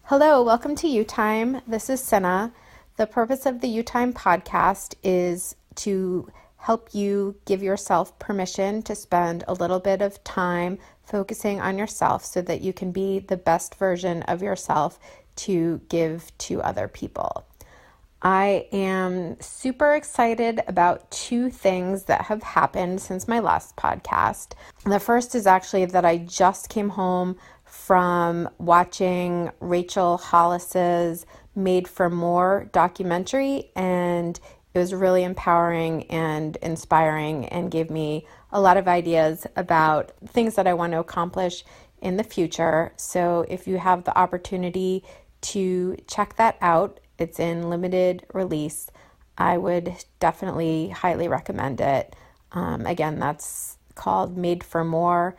Hello, welcome to You Time. This is Senna. The purpose of the You Time podcast is to help you give yourself permission to spend a little bit of time focusing on yourself so that you can be the best version of yourself to give to other people. I am super excited about two things that have happened since my last podcast. The first is actually that I just came home from watching Rachel Hollis's Made for More documentary, and it was really empowering and inspiring and gave me a lot of ideas about things that I want to accomplish in the future. So if you have the opportunity to check that out, it's in limited release. I would definitely highly recommend it. Again, that's called Made for More.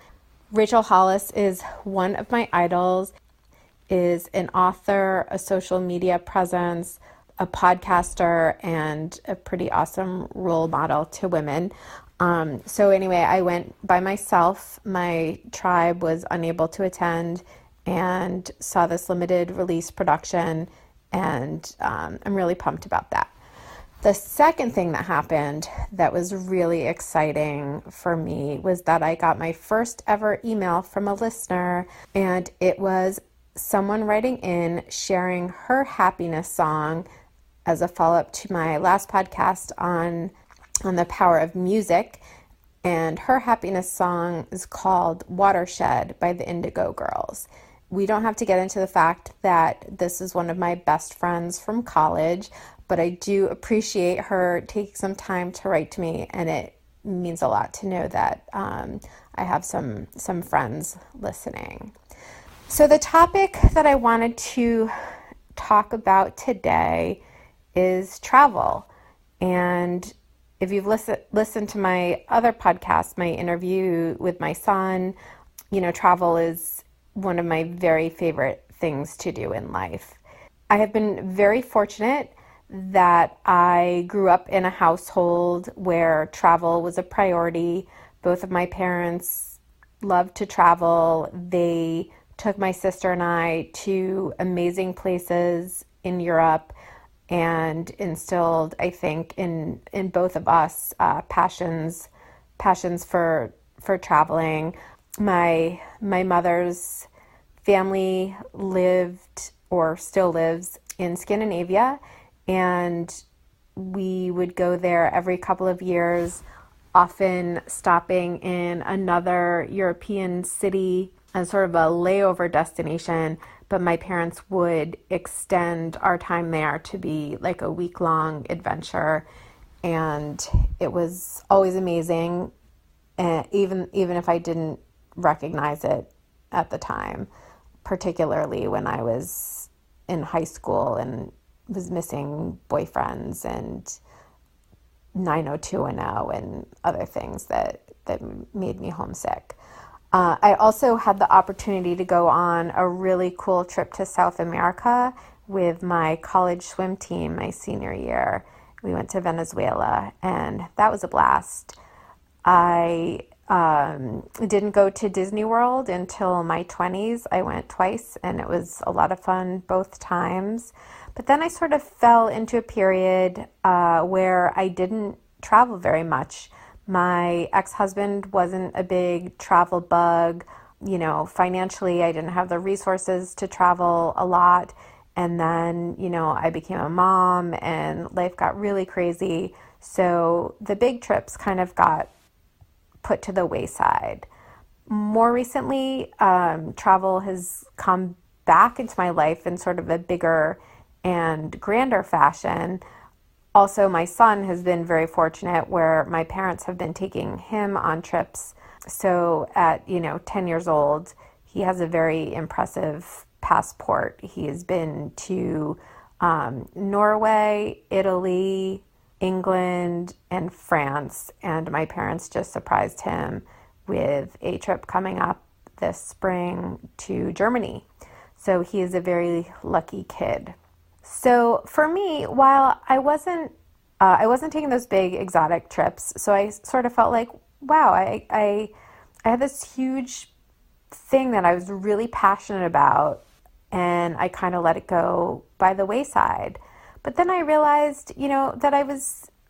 Rachel Hollis is one of my idols, is an author, a social media presence, a podcaster, and a pretty awesome role model to women. So anyway, I went by myself. My tribe was unable to attend and saw this limited release production, and I'm really pumped about that. The second thing that happened that was really exciting for me was that I got my first ever email from a listener, and it was someone writing in sharing her happiness song as a follow-up to my last podcast on the power of music. And her happiness song is called Watershed by the Indigo Girls. We don't have to get into the fact that this is one of my best friends from college, but I do appreciate her taking some time to write to me, and it means a lot to know that I have some friends listening. So the topic that I wanted to talk about today is travel. And if you've listened to my other podcast, my interview with my son, travel is one of my very favorite things to do in life. I have been very fortunate that I grew up in a household where travel was a priority. Both of my parents loved to travel. They took my sister and I to amazing places in Europe and instilled, I think, in both of us passions for traveling. My mother's family lived or still lives in Scandinavia, and we would go there every couple of years, often stopping in another European city as sort of a layover destination. But my parents would extend our time there to be like a week-long adventure, and it was always amazing, even if I didn't recognize it at the time, particularly when I was in high school and was missing boyfriends and 90210 and other things that made me homesick. I also had the opportunity to go on a really cool trip to South America with my college swim team my senior year. We went to Venezuela, and that was a blast. I didn't go to Disney World until my 20s. I went twice, and it was a lot of fun both times. But then I sort of fell into a period where I didn't travel very much. My ex-husband wasn't a big travel bug. Financially, I didn't have the resources to travel a lot. And then, I became a mom and life got really crazy. So the big trips kind of got put to the wayside. More recently, travel has come back into my life in sort of a bigger and grander fashion. Also, my son has been very fortunate where my parents have been taking him on trips. So at, 10 years old, he has a very impressive passport. He has been to Norway, Italy, England, and France. And my parents just surprised him with a trip coming up this spring to Germany. So he is a very lucky kid. So for me, while I wasn't taking those big exotic trips, so I sort of felt like, wow, I had this huge thing that I was really passionate about, and I kind of let it go by the wayside. But then I realized, that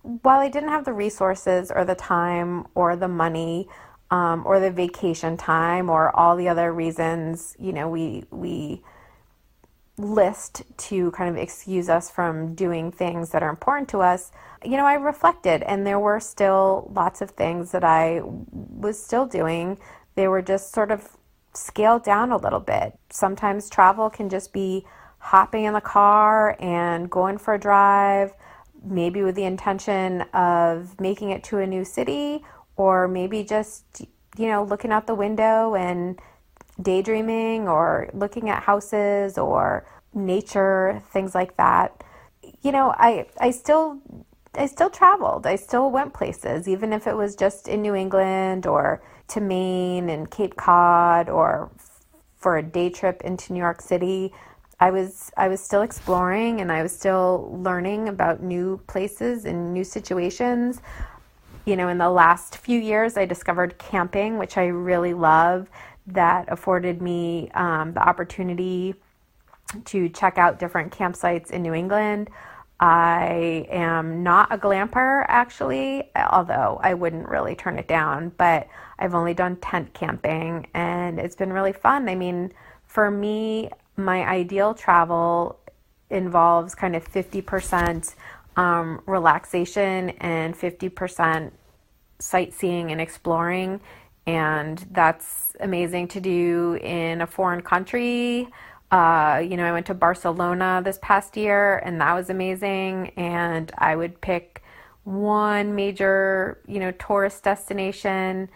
while I didn't have the resources or the time or the money, or the vacation time or all the other reasons, we list to kind of excuse us from doing things that are important to us, I reflected, and there were still lots of things that I was still doing. They were just sort of scaled down a little bit. Sometimes travel can just be hopping in the car and going for a drive, maybe with the intention of making it to a new city, or maybe just, looking out the window and daydreaming or looking at houses or nature, things like that. I still traveled. I still went places, even if it was just in New England or to Maine and Cape Cod or for a day trip into New York City. I was still exploring, and I was still learning about new places and new situations. In the last few years, I discovered camping, which I really love. That afforded me the opportunity to check out different campsites in New England. I am not a glamper, actually, although I wouldn't really turn it down, but I've only done tent camping, and it's been really fun. I mean, for me, my ideal travel involves kind of 50% relaxation and 50% sightseeing and exploring. And that's amazing to do in a foreign country. I went to Barcelona this past year, and that was amazing. And I would pick one major, tourist destination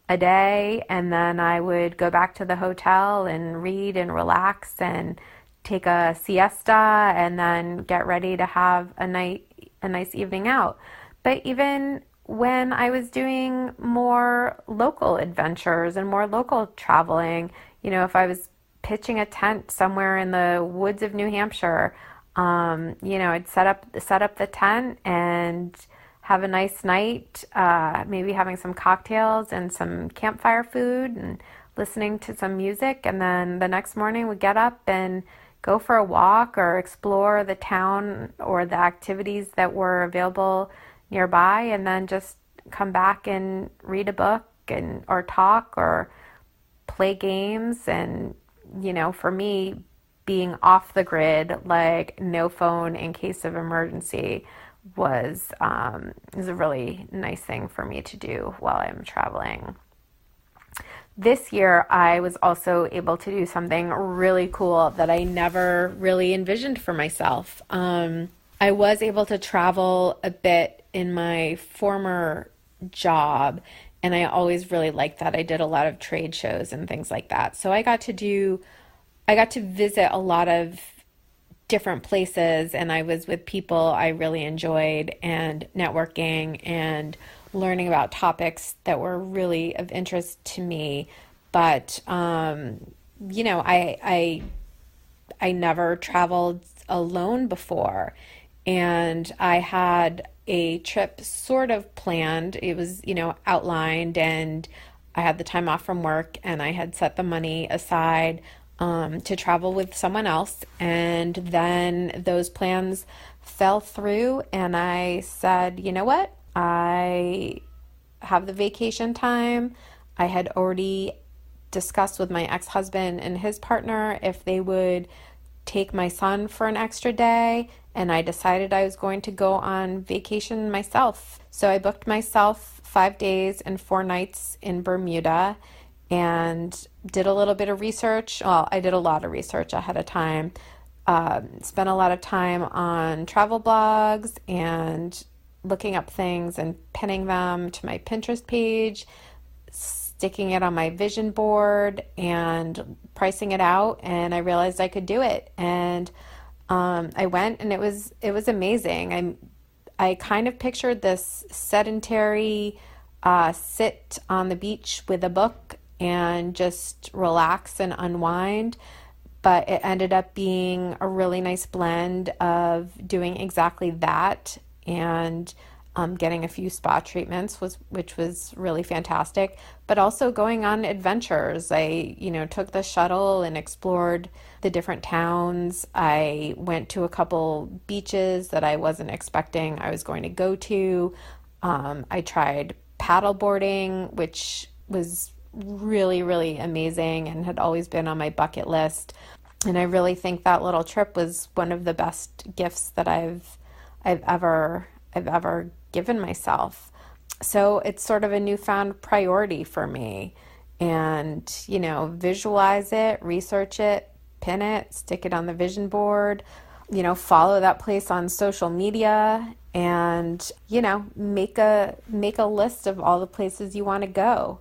a day, and then I would go back to the hotel and read and relax and take a siesta, and then get ready to have a nice evening out. But even when I was doing more local adventures and more local traveling, if I was pitching a tent somewhere in the woods of New Hampshire, I'd set up the tent and have a nice night, maybe having some cocktails and some campfire food and listening to some music. And then the next morning we get up and go for a walk or explore the town or the activities that were available nearby, and then just come back and read a book or talk or play games. And, for me, being off the grid, like no phone in case of emergency, is a really nice thing for me to do while I'm traveling. This year, I was also able to do something really cool that I never really envisioned for myself. I was able to travel a bit in my former job, and I always really liked that. I did a lot of trade shows and things like that. So I got to visit a lot of different places, and I was with people I really enjoyed, and networking and learning about topics that were really of interest to me. But I never traveled alone before, and I had a trip sort of planned. It was, outlined, and I had the time off from work, and I had set the money aside to travel with someone else. And then those plans fell through, and I said, you know what? I have the vacation time. I had already discussed with my ex-husband and his partner if they would take my son for an extra day, and I decided I was going to go on vacation myself. So I booked myself 5 days and 4 nights in Bermuda and did a little bit of research. Well, I did a lot of research ahead of time. Spent a lot of time on travel blogs and looking up things and pinning them to my Pinterest page, sticking it on my vision board and pricing it out, and I realized I could do it. And I went, and it was amazing. I kind of pictured this sedentary sit on the beach with a book and just relax and unwind, but it ended up being a really nice blend of doing exactly that. And getting a few spa treatments which was really fantastic, but also going on adventures. I, took the shuttle and explored the different towns. I went to a couple beaches that I wasn't expecting I was going to go to. I tried paddleboarding, which was really, really amazing and had always been on my bucket list. And I really think that little trip was one of the best gifts that I've ever given myself. So it's sort of a newfound priority for me. And, visualize it, research it, pin it, stick it on the vision board, follow that place on social media, and, make a list of all the places you want to go.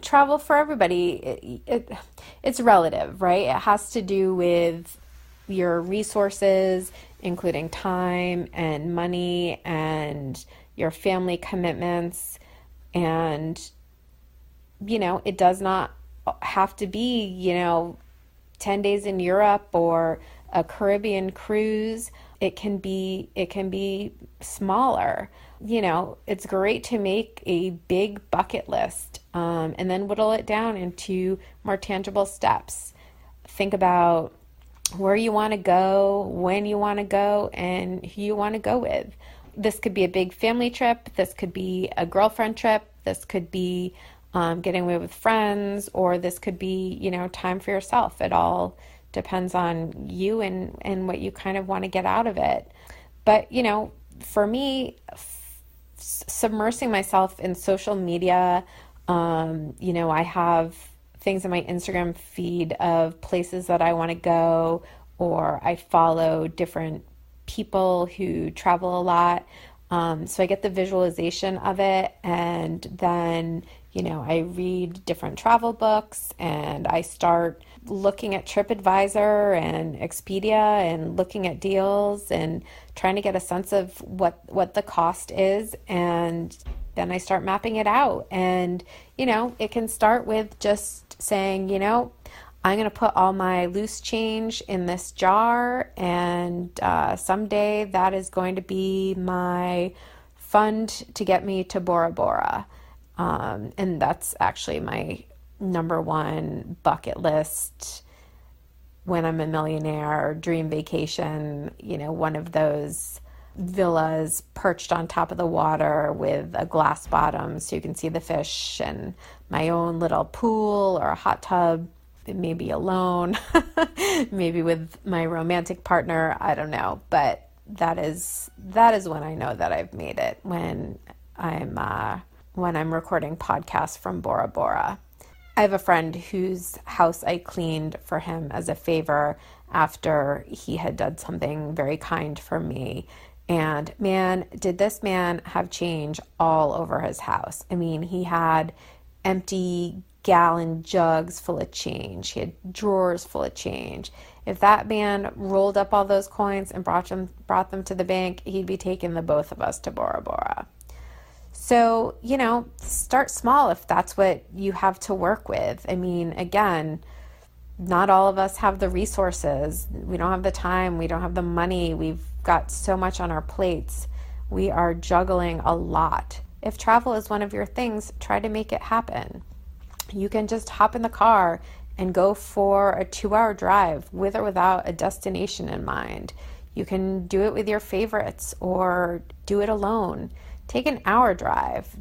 Travel for everybody, it's relative, right? It has to do with your resources, including time and money and your family commitments. And, it does not have to be, 10 days in Europe or a Caribbean cruise. It can be smaller. It's great to make a big bucket list, and then whittle it down into more tangible steps. Think about where you want to go, when you want to go, and who you want to go with. This could be a big family trip. This could be a girlfriend trip. This could be getting away with friends, or this could be, time for yourself. It all depends on you and what you kind of want to get out of it. But, for me, submersing myself in social media, I have things in my Instagram feed of places that I want to go, or I follow different people who travel a lot. So I get the visualization of it, and then, I read different travel books, and I start looking at TripAdvisor and Expedia and looking at deals and trying to get a sense of what the cost is. And then I start mapping it out. And, it can start with just saying, I'm going to put all my loose change in this jar, and someday that is going to be my fund to get me to Bora Bora. And that's actually my number one bucket list when I'm a millionaire, dream vacation, one of those villas perched on top of the water with a glass bottom so you can see the fish, and my own little pool or a hot tub, maybe alone, maybe with my romantic partner, I don't know. But that is when I know that I've made it, when I'm recording podcasts from Bora Bora. I have a friend whose house I cleaned for him as a favor after he had done something very kind for me. And man, did this man have change all over his house. I mean, he had empty gallon jugs full of change. He had drawers full of change. If that man rolled up all those coins and brought them to the bank, he'd be taking the both of us to Bora Bora. So, start small if that's what you have to work with. I mean, again, not all of us have the resources. We don't have the time. We don't have the money. We've got so much on our plates. We are juggling a lot. If travel is one of your things, try to make it happen. You can just hop in the car and go for a 2-hour drive with or without a destination in mind. You can do it with your favorites or do it alone. Take an hour drive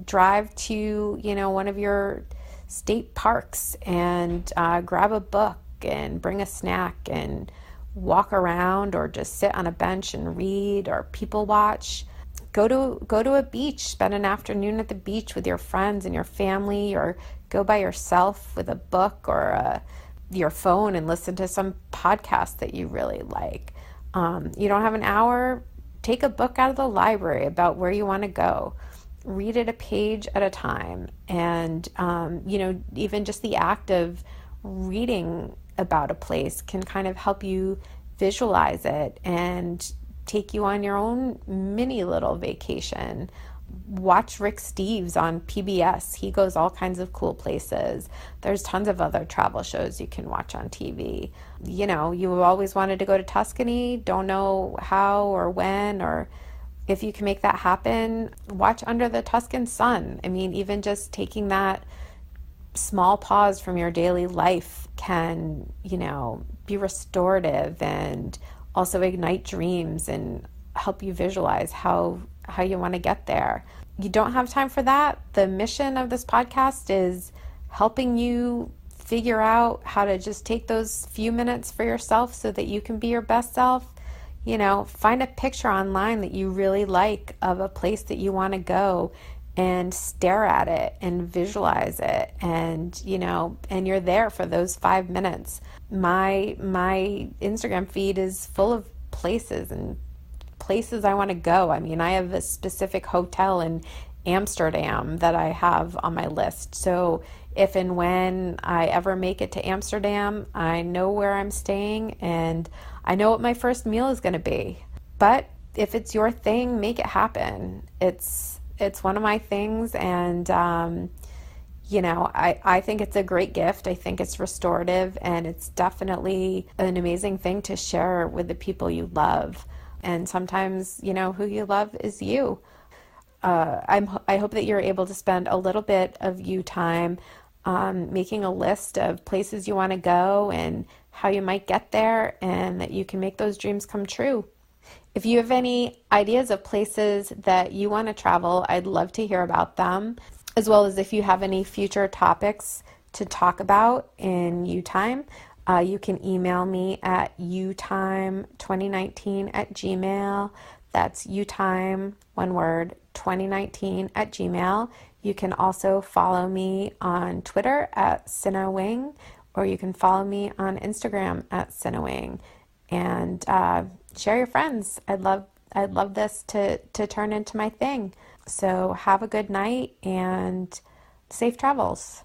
to, one of your state parks and grab a book and bring a snack and walk around, or just sit on a bench and read or people watch. Go to a beach, spend an afternoon at the beach with your friends and your family, or go by yourself with a book or your phone and listen to some podcast that you really like. You don't have an hour? Take a book out of the library about where you want to go. Read it a page at a time. And, even just the act of reading about a place can kind of help you visualize it and take you on your own mini little vacation. Watch Rick Steves on PBS. He goes all kinds of cool places. There's tons of other travel shows you can watch on TV. You always wanted to go to Tuscany, don't know how or when, or if you can make that happen, watch Under the Tuscan Sun. I mean, even just taking that small pause from your daily life can, be restorative and also ignite dreams and help you visualize how you want to get there. You don't have time for that? The mission of this podcast is helping you figure out how to just take those few minutes for yourself so that you can be your best self. Find a picture online that you really like of a place that you want to go and stare at it and visualize it, and and you're there for those 5 minutes. My Instagram feed is full of places I want to go. I mean, I have a specific hotel in Amsterdam that I have on my list. So if and when I ever make it to Amsterdam, I know where I'm staying and I know what my first meal is going to be. But if it's your thing, make it happen. It's one of my things, and I think it's a great gift. I think it's restorative, and it's definitely an amazing thing to share with the people you love. And sometimes, who you love is you. I hope that you're able to spend a little bit of you time making a list of places you want to go and how you might get there, and that you can make those dreams come true. If you have any ideas of places that you want to travel, I'd love to hear about them, as well as if you have any future topics to talk about in UTime. You can email me at utime2019@gmail. That's utime, one word, 2019@gmail. You can also follow me on Twitter at Cinnawing, or you can follow me on Instagram at Cinnawing, and share your friends. I'd love this to turn into my thing. So have a good night and safe travels.